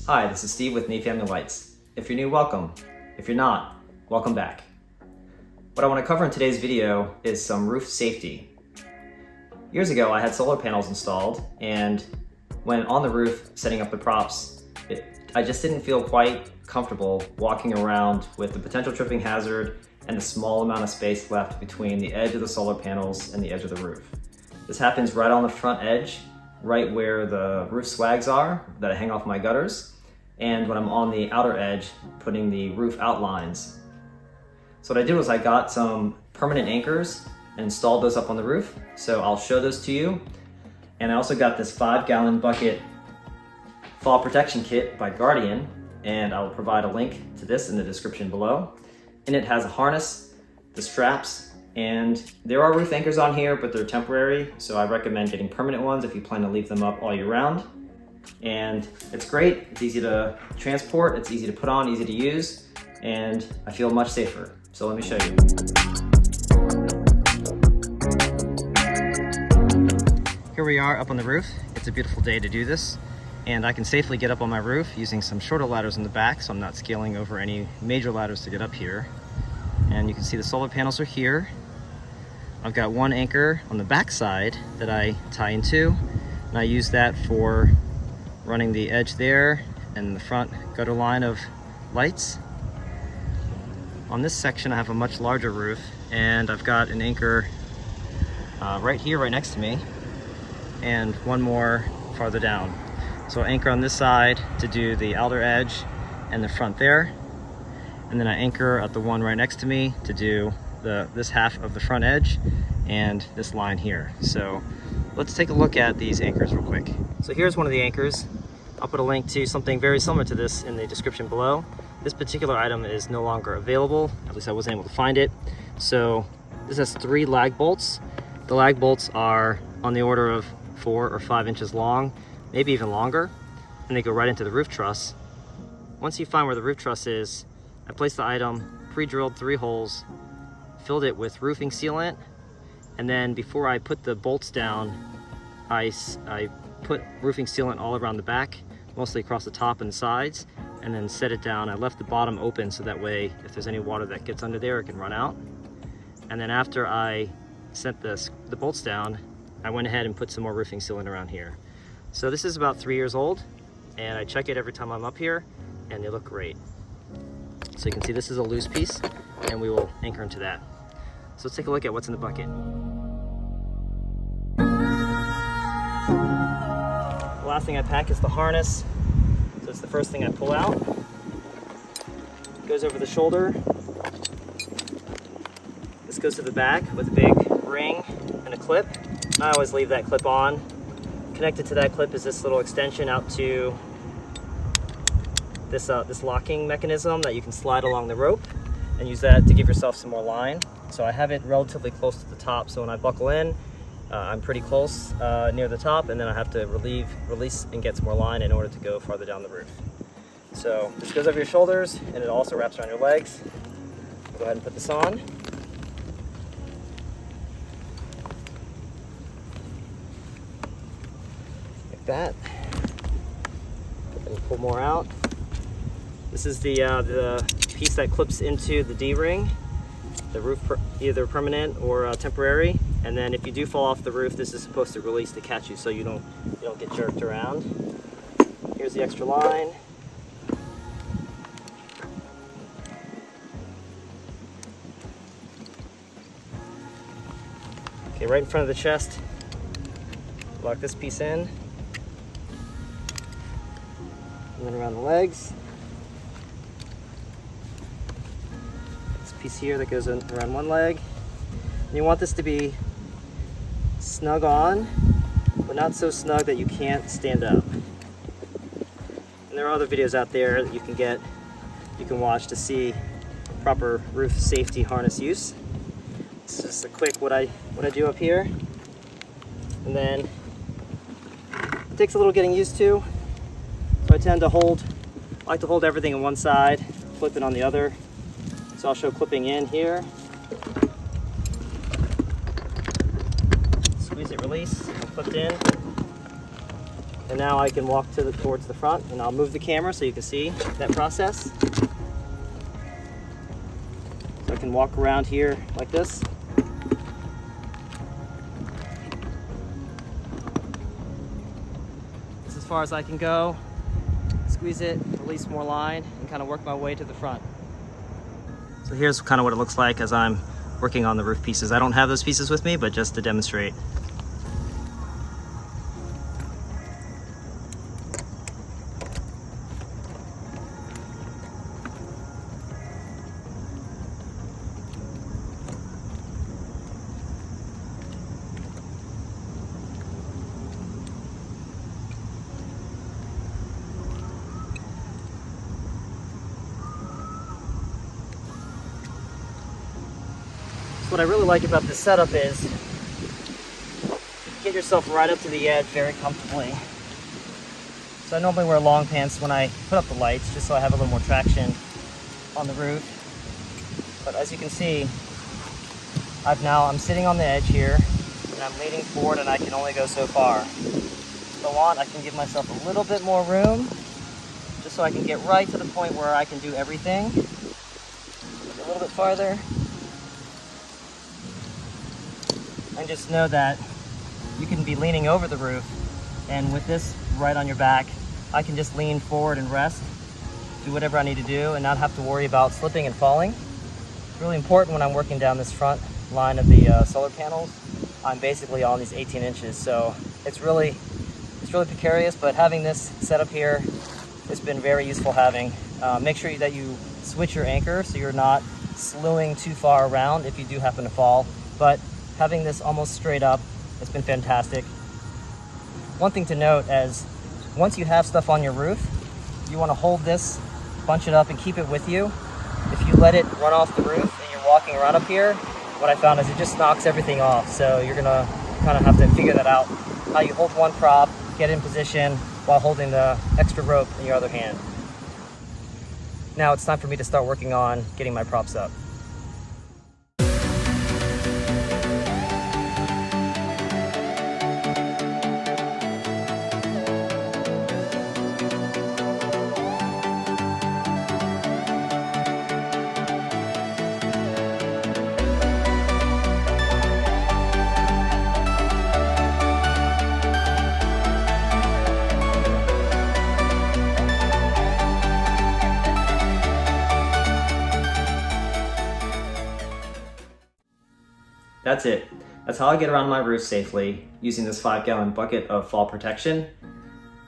Hi, this is Steve with Knee Family Lights. If you're new, welcome. If you're not, welcome back. What I want to cover in today's video is some roof safety. Years ago, I had solar panels installed, and when on the roof setting up the props, I just didn't feel quite comfortable walking around with the potential tripping hazard and the small amount of space left between the edge of the solar panels and the edge of the roof. This happens right on the front edge, right where the roof swags are that I hang off my gutters, and when I'm on the outer edge, putting the roof outlines. So what I did was I got some permanent anchors and installed those up on the roof. So I'll show those to you. And I also got this 5-gallon bucket fall protection kit by Guardian, and I will provide a link to this in the description below. And it has a harness, the straps, and there are roof anchors on here, but they're temporary, so I recommend getting permanent ones if you plan to leave them up all year round. And it's great, it's easy to transport, it's easy to put on, easy to use, and I feel much safer. So let me show you. Here we are up on the roof. It's a beautiful day to do this, and I can safely get up on my roof using some shorter ladders in the back, so I'm not scaling over any major ladders to get up here. And you can see the solar panels are here. I've got one anchor on the back side that I tie into, and I use that for running the edge there and the front gutter line of lights. On this section I have a much larger roof, and I've got an anchor right here, right next to me, and one more farther down. So I anchor on this side to do the outer edge and the front there, and then I anchor at the one right next to me to do this half of the front edge and this line here. So let's take a look at these anchors real quick. So here's one of the anchors. I'll put a link to something very similar to this in the description below. This particular item is no longer available, at least I wasn't able to find it. So this has 3 lag bolts. The lag bolts are on the order of 4 or 5 inches long, maybe even longer, and they go right into the roof truss. Once you find where the roof truss is, I placed the item, pre-drilled 3 holes, filled it with roofing sealant, and then before I put the bolts down, I put roofing sealant all around the back, mostly across the top and the sides, and then set it down. I left the bottom open so that way if there's any water that gets under there, it can run out. And then after I set the bolts down, I went ahead and put some more roofing sealant around here. So this is about 3 years old, and I check it every time I'm up here, and they look great. So you can see this is a loose piece, and we will anchor into that. So let's take a look at what's in the bucket. The last thing I pack is the harness. So it's the first thing I pull out. It goes over the shoulder. This goes to the back with a big ring and a clip. I always leave that clip on. Connected to that clip is this little extension out to this locking mechanism that you can slide along the rope and use that to give yourself some more line. So I have it relatively close to the top, so when I buckle in, I'm pretty close near the top, and then I have to release and get some more line in order to go farther down the roof. So this goes over your shoulders, and it also wraps around your legs. I'll go ahead and put this on. Like that. And pull more out. This is the piece that clips into the D-ring. The roof, either permanent or temporary. And then if you do fall off the roof, this is supposed to release to catch you so you don't get jerked around. Here's the extra line. Okay, right in front of the chest, lock this piece in. And then around the legs. This piece here that goes around one leg. And you want this to be snug on, but not so snug that you can't stand up. And there are other videos out there that you can watch to see proper roof safety harness use. This is just a quick what I do up here. And then it takes a little getting used to. So I tend to like to hold everything on one side, flip it on the other. So I'll show clipping in here. Squeeze it, release, clipped in. And now I can walk towards the front, and I'll move the camera so you can see that process. So I can walk around here like this. This is as far as I can go. Squeeze it, release more line, and kind of work my way to the front. So here's kind of what it looks like as I'm working on the roof pieces. I don't have those pieces with me, but just to demonstrate. What I really like about this setup is get yourself right up to the edge very comfortably. So I normally wear long pants when I put up the lights, just so I have a little more traction on the roof. But as you can see, I'm sitting on the edge here, and I'm leaning forward, and I can only go so far. If I want, I can give myself a little bit more room, just so I can get right to the point where I can do everything. A little bit farther. And just know that you can be leaning over the roof, and with this right on your back, I can just lean forward and rest, do whatever I need to do, and not have to worry about slipping and falling. It's really important when I'm working down this front line of the solar panels. I'm basically on these 18 inches, so it's really precarious, but having this set up here has been very useful having. Make sure that you switch your anchor so you're not slewing too far around if you do happen to fall. But having this almost straight up has been fantastic. One thing to note is, once you have stuff on your roof, you want to hold this, bunch it up, and keep it with you. If you let it run off the roof and you're walking around up here, what I found is it just knocks everything off. So you're gonna kind of have to figure that out, how you hold one prop, get in position while holding the extra rope in your other hand. Now it's time for me to start working on getting my props up. That's it. That's how I get around my roof safely using this 5-gallon bucket of fall protection.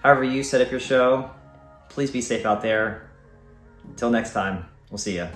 However you set up your show, please be safe out there. Until next time, we'll see ya.